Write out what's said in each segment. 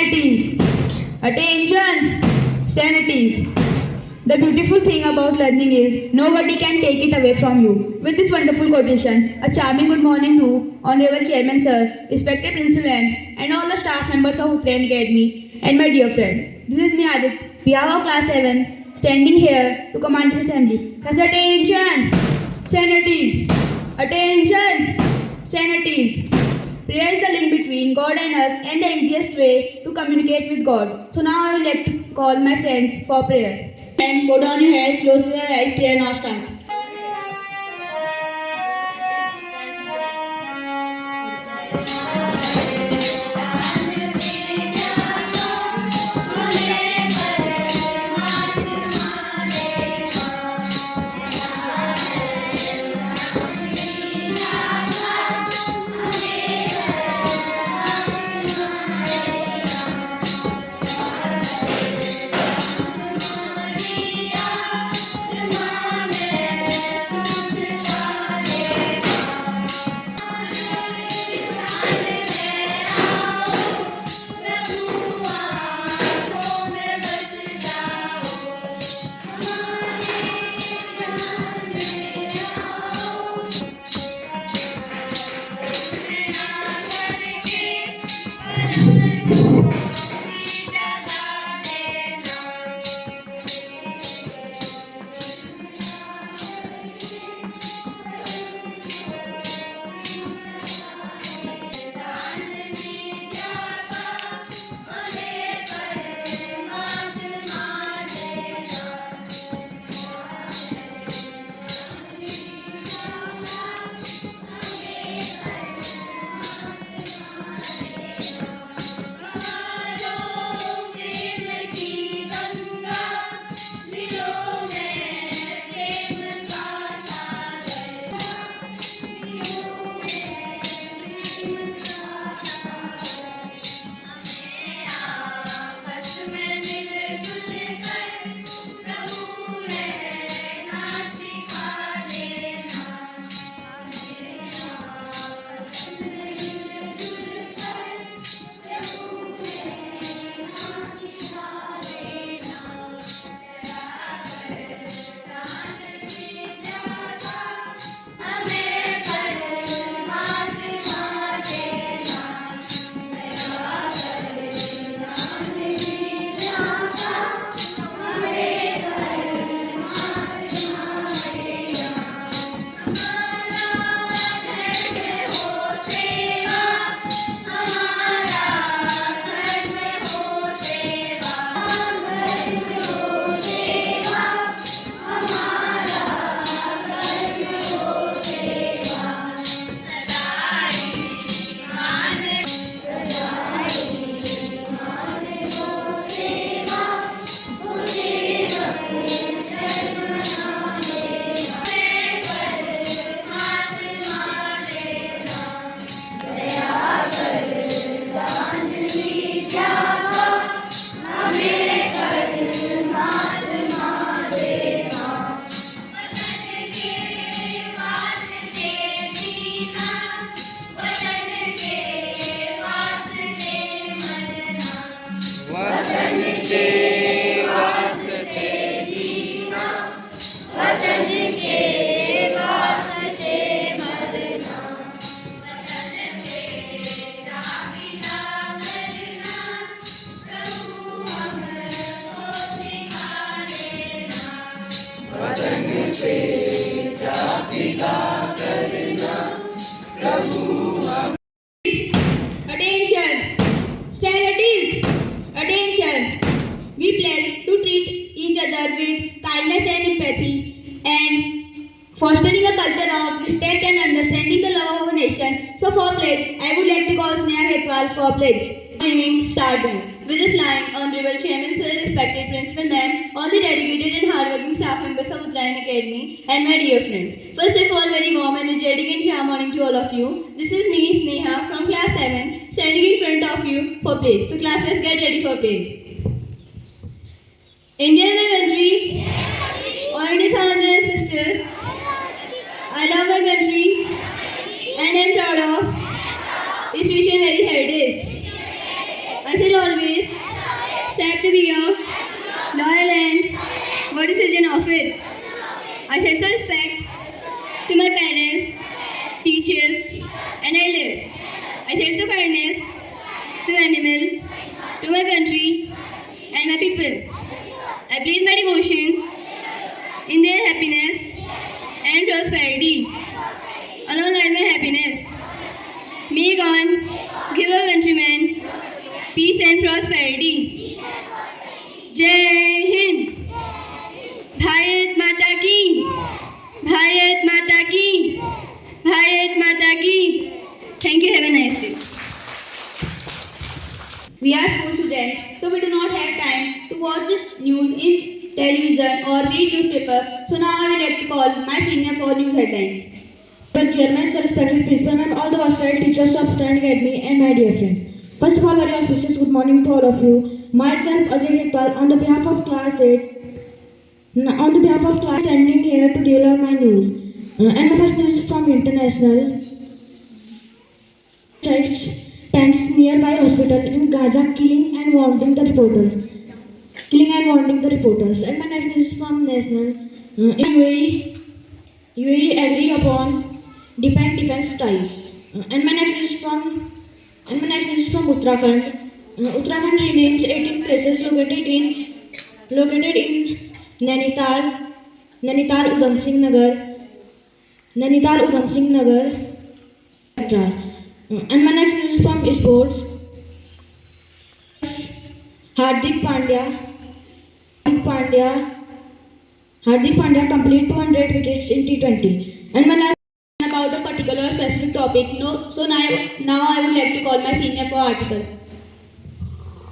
Sanities. Attention. Sanities. The beautiful thing about learning is nobody can take it away from you. With this wonderful quotation, a charming good morning to Honorable Chairman Sir, respected Principal and all the staff members of Uttarayan Academy and my dear friend. This is me Adit, behalf of class 7, standing here to command this assembly. Class attention! Sanities! Attention! Sanities! Prayer is the link between God and us and the easiest way to communicate with God. So now I would like to call my friends for prayer. And put on your head, close your eyes, prayer now start. Attention! Stand at ease! Attention! We pledge to treat each other with kindness and empathy and fostering a culture of respect and understanding the love of our nation. So for pledge, I would like to call Sneha Hetwal for pledge. Training starting. With this line, Honorable Chairman Sir, respected Principal Ma'am, all the dedicated and hardworking staff members of Uttarayan Academy, and my dear friends. First of all, very warm, energetic and charm morning to all of you. This is me, Sneha, from class 7, standing in front of you for pledge. So class, let's get ready for pledge. India is my country. All Indian brothers and sisters. I love my country and I am proud of its rich and very heritage. I as always, strive to be a loyal and what is citizen of it. I show respect to my parents, teachers, and elders. I show kindness to animals, to my country, and my people. I place my devotion in their happiness and prosperity. Along with my happiness. May God give our countrymen peace and prosperity. Jai Hind. Bharat Mata Ki. Bharat Mata Ki. Bharat Mata Ki. Thank you. Have a nice day. We are school students, so we do not have time to watch news in television or read newspaper. So now I would like to call my senior for news headlines. Well, Chairman, sir, respected principal, ma'am, all the versatile teachers of Stand Academy, and my dear friends. First of all, very auspicious good morning to all of you. Myself, Ajay Iqbal, on the behalf of Class 8, standing here to deliver my news. And my first news is from international. Tents nearby hospital in Gaza, killing and wounding the reporters. And my next news is from national. UAE agree upon defense ties. And my next is from Uttarakhand. Uttarakhand renames 18 places located in Nainital, Udham Singh Nagar, etc. And my next is from sports. Hardik Pandya complete 200 wickets in T20. And my last About a particular specific topic. No, so now I would like to call my senior for article.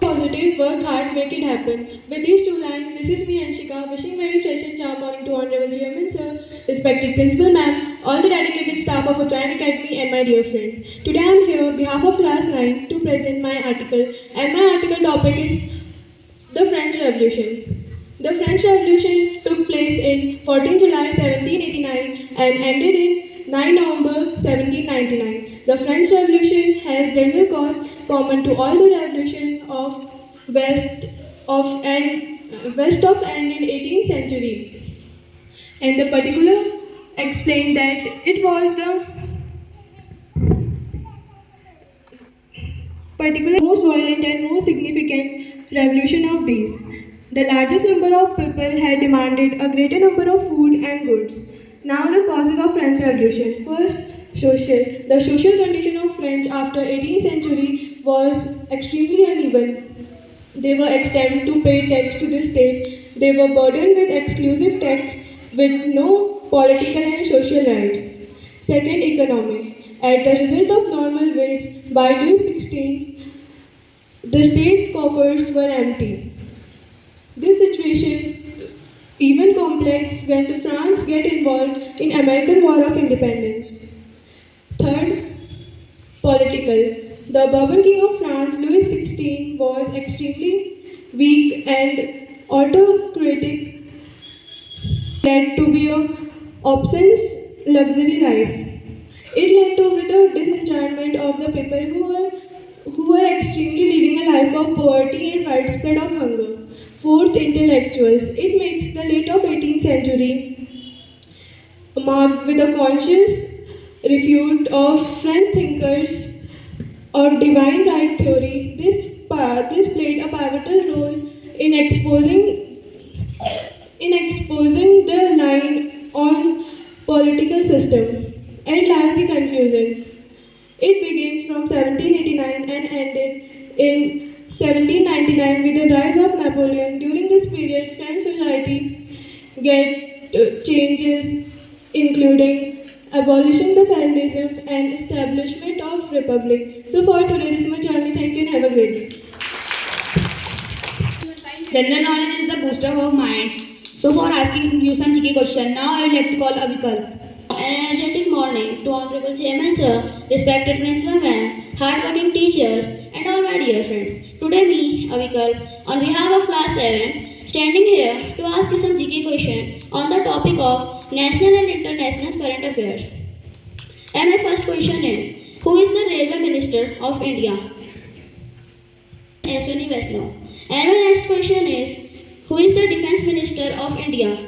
Positive, work hard, make it happen. With these two lines, this is me Anshika, wishing very fresh and charm morning to Honorable Chairman Sir, respected Principal Ma'am, all the dedicated staff of Uttarayan Academy and my dear friends. Today I am here on behalf of Class 9 to present my article, and my article topic is the French Revolution. The French Revolution took place in 14 July 1789 and ended in 9 November 1799. The French Revolution has general cause common to all the revolution of west of and in 18th century. And the particular explained that it was the most violent and most significant revolution of these. The largest number of people had demanded a greater number of food and goods. Now the causes of French Revolution. First, social. The social condition of French after 18th century was extremely uneven. They were exempt to pay tax to the state. They were burdened with exclusive tax with no political and social rights. Second, economy. As the result of normal wage, by Louis XVI, the state coffers were empty. This situation even complex when the France get involved in American War of Independence. Third, political. The Bourbon King of France, Louis XVI, was extremely weak and autocratic, led to be a obscene luxury life. It led to the disenchantment of the people who were extremely living a life of poverty and widespread of hunger. Fourth, intellectuals. It makes the late of 18th century marked with a conscious refute of French thinkers of divine right theory. This played a pivotal role in exposing the line on political system. And last, the conclusion. It began from 1789 and ended in 1799 with the rise of Napoleon. During this period, French society get changes including abolition of feudalism and establishment of republic. So for today, this is my journey. Thank you and have a great day. General knowledge is the booster of mind. So for asking you some GK question, now I would like to call Avikal. An energetic morning to Honorable Chairman Sir, respected Principal Ma'am, hardworking teachers, and all my dear friends. Today me, Avikal, on behalf of Class 7, standing here to ask you some GK question on the topic of national and international current affairs. And my first question is, who is the Railway Minister of India? Ashwini Vaishnav. And my next question is, who is the Defense Minister of India?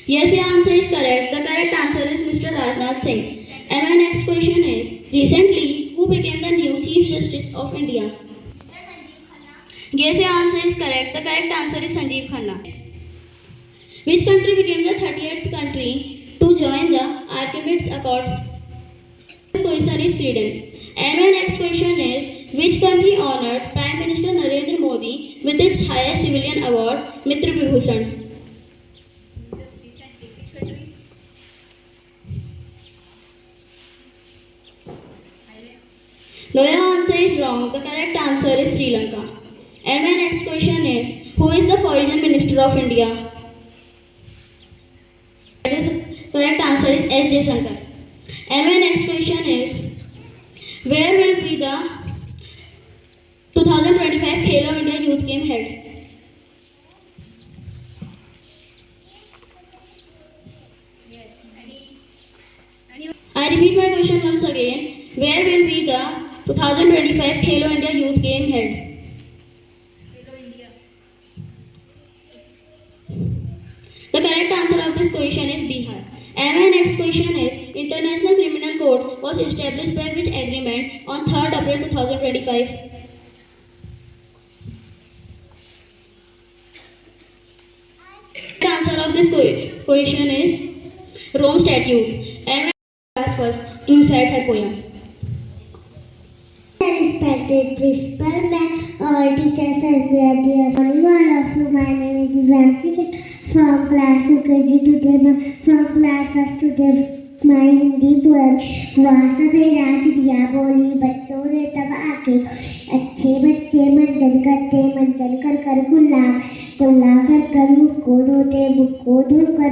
Yes, your answer is correct. The correct answer is Mr. Rajnath Singh. And my next question is, recently, who became the new Chief Justice of India? Yes, your answer is correct. The correct answer is Sanjeev Khanna. Which country became the 38th country to join the Archimedes Accords? This question is Sweden. And my next question is, which country honored Prime Minister Narendra Modi with its highest civilian award, Mitra Vibhushan? No, your answer is wrong. The correct answer is Sri Lanka. And my next question is, who is the Foreign Minister of India? Correct answer is S. J. Shankar. And my next question is, where will be the 2025 Khelo India Youth Game held? I repeat my question once again. Where will be the 2025 Khelo India Youth Game held? The correct answer of this question is Bihar. And my next question is, International Criminal Court was established by which agreement on 3rd April 2025? The answer of this question is Rome Statute. And my class first to recite her poem. Respected principal, ma'am, all teachers and dear morning, all of you. My name is Divyanshi from class UKG today. From class first today, my Hindi poem वहाँ सवेरा चिड़िया बोली बच्चों रे तब आके अच्छे बच्चे मंजन करते मंजन कर कर कुल्ला कुल्ला कर कर मुक्को धोते मुक्को धो कर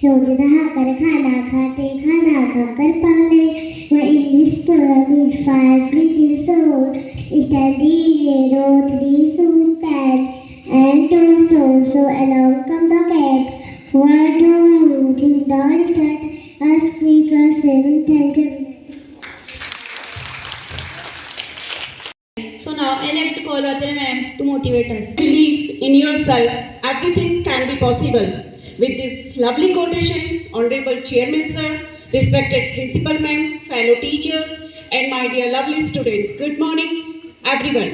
रोज नहा कर खाना खाते खाना खा कर पढ़ने वह English poem is 5 pretty soul standing a row 3 shoes stand and don't so along come the cat what do you think the cat ask speaker 7 thank you. So now I like to call Rajana ma'am to motivate us. Believe in yourself, everything can be possible. With this lovely quotation, Honorable Chairman Sir, respected Principal Ma'am, fellow teachers, and my dear lovely students, good morning everyone.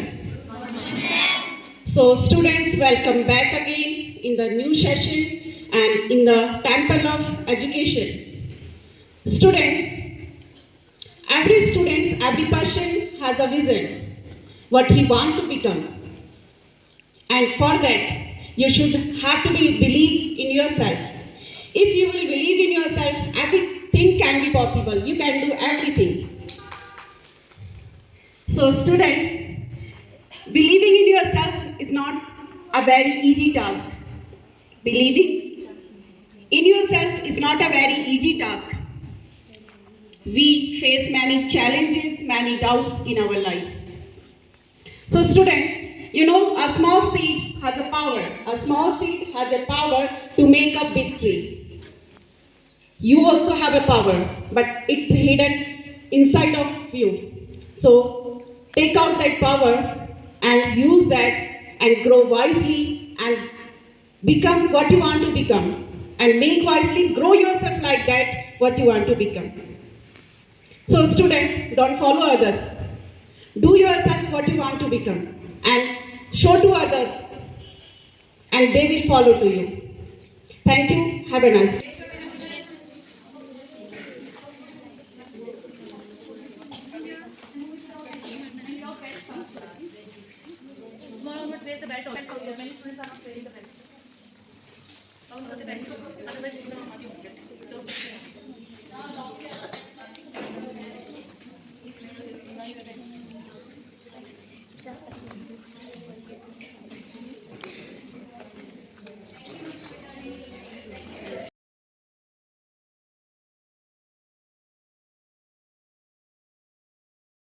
So students, welcome back again in the new session and in the temple of education. Students, every person has a vision, what he want to become. And for that, you should have to believe in yourself. If you will believe in yourself, everything can be possible. You can do everything. So students, believing in yourself is not a very easy task. Believing in yourself is not a very easy task. We face many challenges, many doubts in our life. So students, you know, a small seed has a power. A small seed has a power to make a big tree. You also have a power, but it's hidden inside of you. So take out that power and use that and grow wisely and become what you want to become. And make wisely, grow yourself like that, what you want to become. So students, don't follow others. Do yourself what you want to become and show to others and they will follow to you. Thank you. Have a nice day. Many students are not wearing the belts.